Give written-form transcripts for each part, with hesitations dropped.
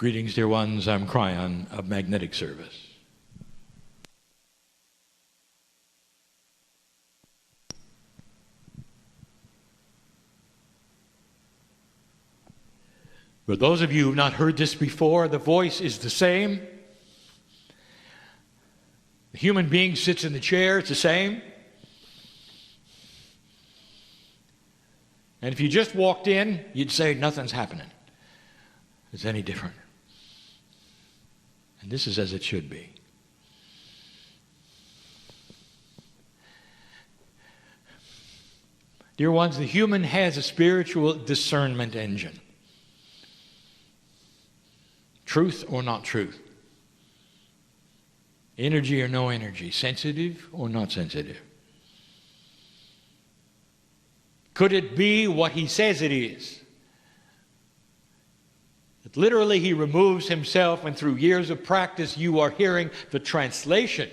Greetings, dear ones. I'm Kryon of Magnetic Service. For those of you who have not heard this before, the voice is the same. The human being sits in the chair, it's the same. And if you just walked in, you'd say nothing's happening. It's any different. And this is as it should be. Dear ones, the human has a spiritual discernment engine. Truth or not truth. Energy or no energy. Sensitive or not sensitive. Could it be what he says it is? That literally he removes himself, and through years of practice you are hearing the translation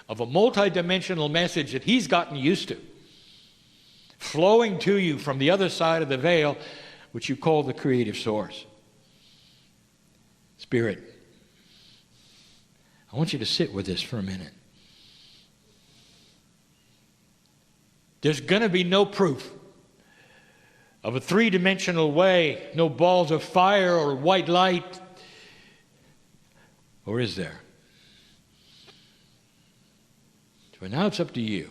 of a multidimensional message that he's gotten used to, flowing to you from the other side of the veil, which you call the creative source. Spirit, I want you to sit with this for a minute. There's going to be no proof of a three-dimensional way, no balls of fire or white light. Or is there? So now it's up to you.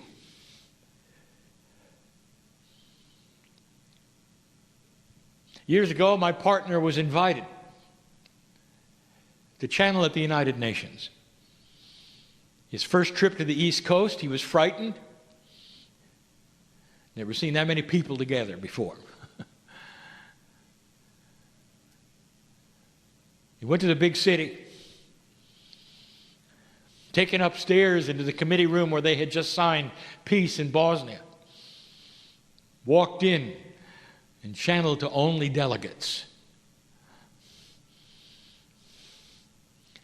Years ago, my partner was invited to channel at the United Nations. His first trip to the East Coast, he was frightened. Never seen that many people together before. He went to the big city, taken upstairs into the committee room where they had just signed peace in Bosnia. Walked in and channeled to only delegates.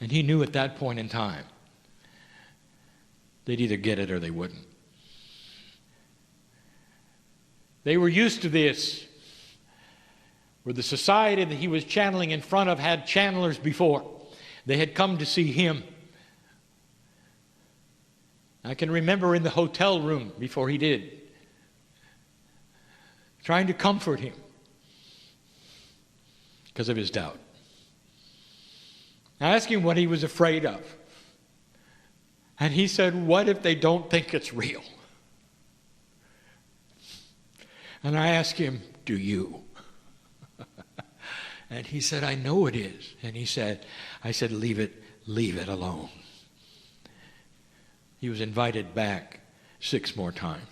And he knew at that point in time they'd either get it or they wouldn't. They were used to this, where the society that he was channeling in front of had channelers before. They had come to see him. I can remember in the hotel room before he did, trying to comfort him because of his doubt. I asked him what he was afraid of. And he said, what if they don't think it's real? And I asked him, do you? And he said, I know it is. And I said, leave it alone. He was invited back 6 more times.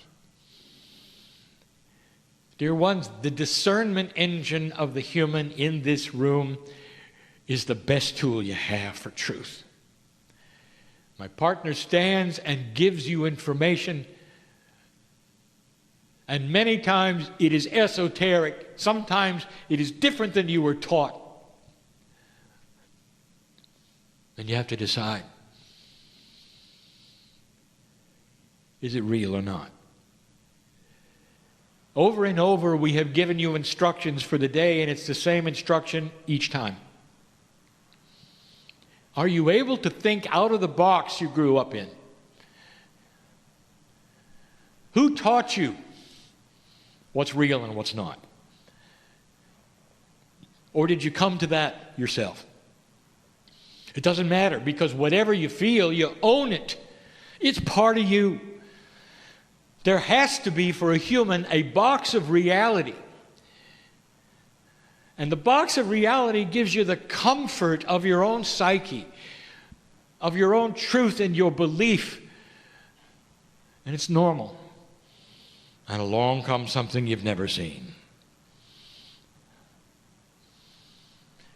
Dear ones, the discernment engine of the human in this room is the best tool you have for truth. My partner stands and gives you information, and many times it is esoteric. Sometimes it is different than you were taught. And you have to decide, is it real or not? Over and over we have given you instructions for the day, and it's the same instruction each time. Are you able to think out of the box you grew up in? Who taught you what's real and what's not? Or did you come to that yourself? It doesn't matter, because whatever you feel, you own it. It's part of you. There has to be, for a human, a box of reality. And the box of reality gives you the comfort of your own psyche, of your own truth and your belief. And it's normal. And along comes something you've never seen.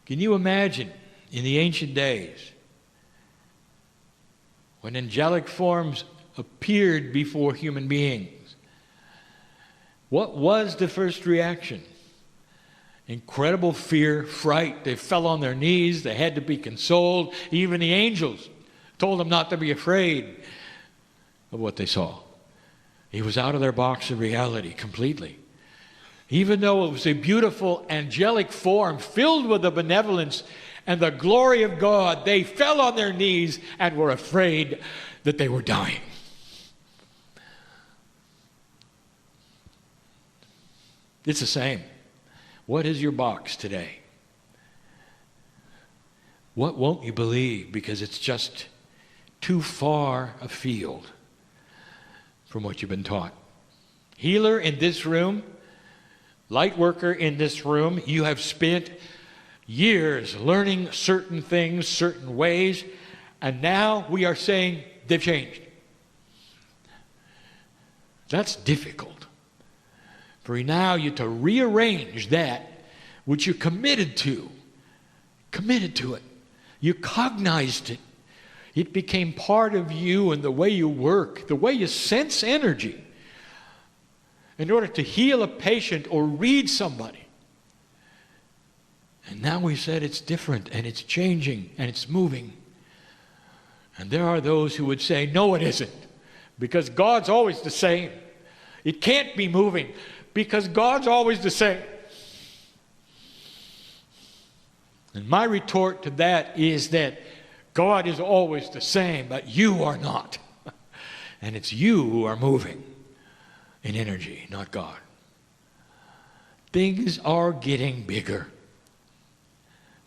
Can you imagine in the ancient days when angelic forms appeared before human beings? What was the first reaction? Incredible fear, fright. They fell on their knees. They had to be consoled. Even the angels told them not to be afraid of what they saw. He was out of their box of reality completely. Even though it was a beautiful angelic form filled with the benevolence and the glory of God, they fell on their knees and were afraid that they were dying. It's the same. What is your box today? What won't you believe because it's just too far afield from what you've been taught? Healer in this room, light worker in this room, you have spent years learning certain things, certain ways, and now we are saying they've changed. That's difficult. For now you to rearrange that which you committed to it. You cognized it. It became part of you and the way you work, the way you sense energy in order to heal a patient or read somebody. And now we said it's different and it's changing and it's moving. And there are those who would say, no, it isn't, because God's always the same. It can't be moving because God's always the same. And my retort to that is that God is always the same, but you are not. And it's you who are moving in energy, not God. Things are getting bigger.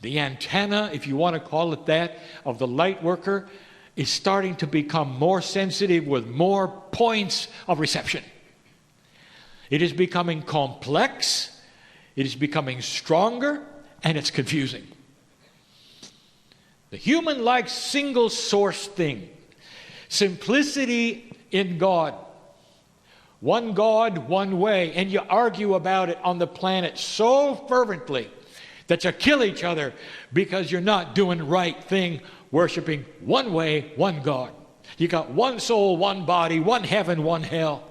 The antenna, if you want to call it that, of the light worker is starting to become more sensitive with more points of reception. It is becoming complex, it is becoming stronger, and it's confusing. The human likes single source thing. Simplicity in God. One God, one way. And you argue about it on the planet so fervently that you kill each other because you're not doing the right thing, worshiping one way, one God. You got one soul, one body, one heaven, one hell.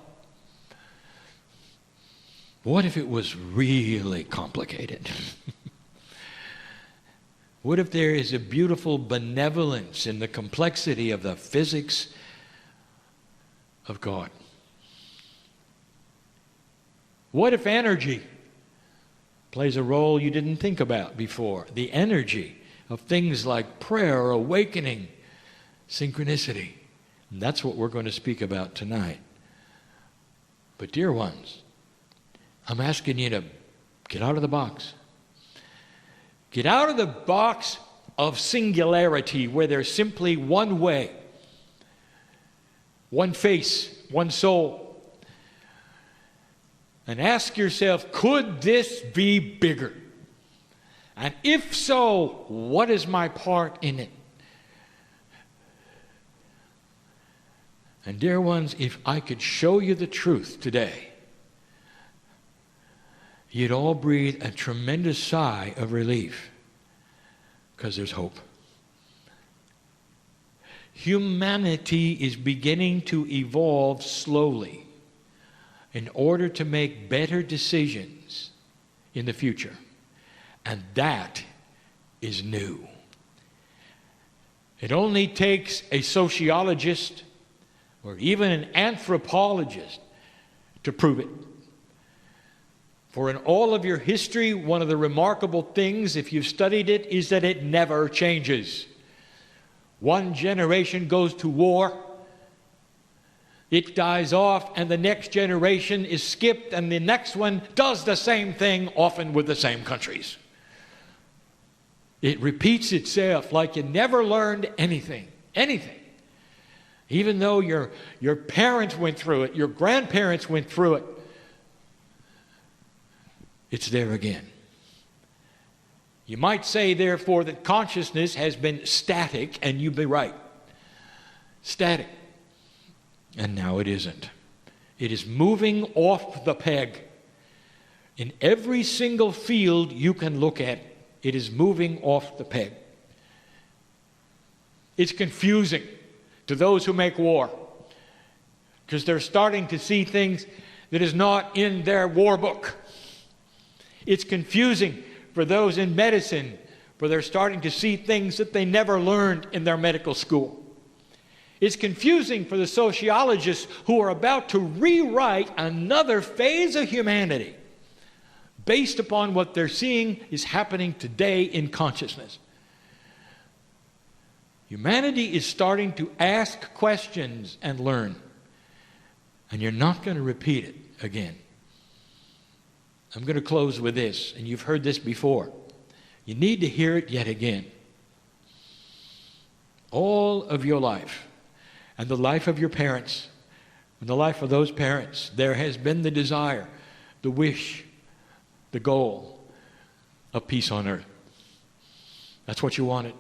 What if it was really complicated? What if there is a beautiful benevolence in the complexity of the physics of God? What if energy plays a role you didn't think about before? The energy of things like prayer, awakening, synchronicity. And that's what we're going to speak about tonight. But dear ones, I'm asking you to get out of the box. Get out of the box of singularity where there's simply one way, one face, one soul. And ask yourself, could this be bigger? And if so, what is my part in it? And dear ones, if I could show you the truth today, you'd all breathe a tremendous sigh of relief, because there's hope. Humanity is beginning to evolve slowly in order to make better decisions in the future. And that is new. It only takes a sociologist or even an anthropologist to prove it. For in all of your history, one of the remarkable things, if you've studied it, is that it never changes. One generation goes to war, it dies off, and the next generation is skipped, and the next one does the same thing, often with the same countries. It repeats itself like you never learned anything. Even though your parents went through it, your grandparents went through it, it's there again. You might say, therefore, that consciousness has been static, and you'd be right. Static. And now it isn't. It is moving off the peg. In every single field you can look at, it is moving off the peg. It's confusing to those who make war, because they're starting to see things that is not in their war book. It's confusing for those in medicine, for they're starting to see things that they never learned in their medical school. It's confusing for the sociologists who are about to rewrite another phase of humanity based upon what they're seeing is happening today in consciousness. Humanity is starting to ask questions and learn. And you're not going to repeat it again. I'm going to close with this, and you've heard this before. You need to hear it yet again. All of your life, and the life of your parents, and the life of those parents, there has been the desire, the wish, the goal of peace on earth. That's what you wanted.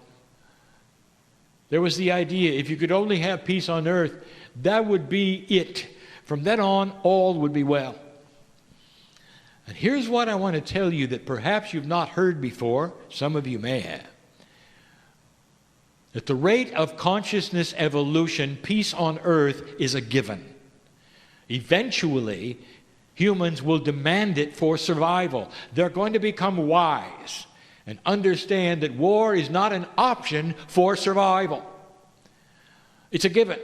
There was the idea, if you could only have peace on earth, that would be it. From then on, all would be well. And here's what I want to tell you that perhaps you've not heard before. Some of you may have. At the rate of consciousness evolution, peace on earth is a given. Eventually, humans will demand it for survival. They're going to become wise and understand that war is not an option for survival. It's a given.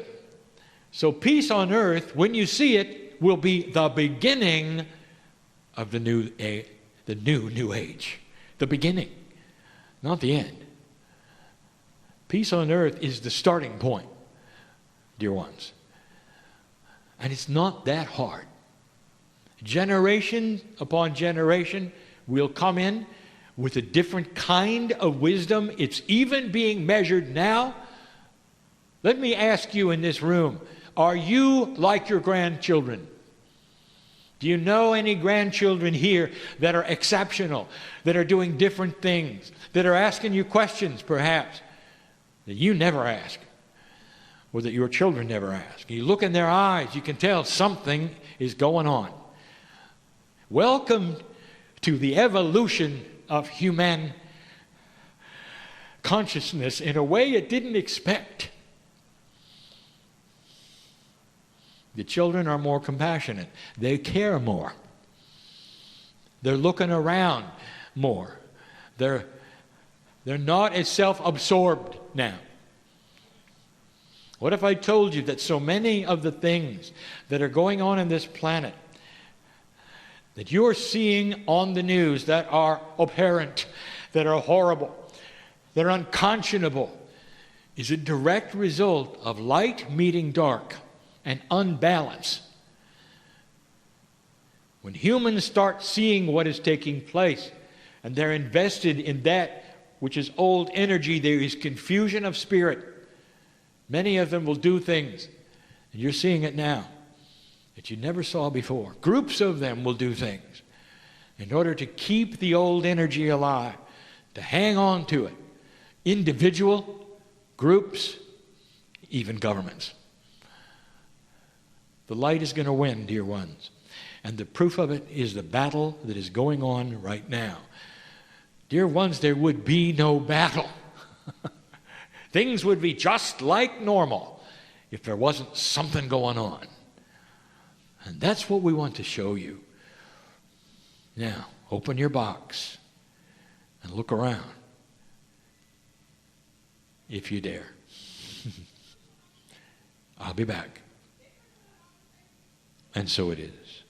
So peace on earth, when you see it, will be the beginning of the new age. The beginning, not the end. Peace on earth is the starting point, dear ones. And it's not that hard. Generation upon generation will come in with a different kind of wisdom. It's even being measured now. Let me ask you in this room, are you like your grandchildren? Do you know any grandchildren here that are exceptional, that are doing different things, that are asking you questions perhaps that you never ask, or that your children never ask? You look in their eyes, you can tell something is going on. Welcome to the evolution of human consciousness in a way it didn't expect. The children are more compassionate. They care more. They're looking around more. They're not as self-absorbed now. What if I told you that so many of the things that are going on in this planet that you're seeing on the news that are abhorrent, that are horrible, that are unconscionable, is a direct result of light meeting dark and unbalance? When humans start seeing what is taking place and they're invested in that which is old energy, there is confusion of spirit. Many of them will do things, and you're seeing it now, that you never saw before. Groups of them will do things in order to keep the old energy alive, to hang on to it. Individual, groups, even governments. The light is going to win, dear ones. And the proof of it is the battle that is going on right now. Dear ones, there would be no battle. Things would be just like normal if there wasn't something going on. And that's what we want to show you. Now, open your box and look around, if you dare. I'll be back. And so it is.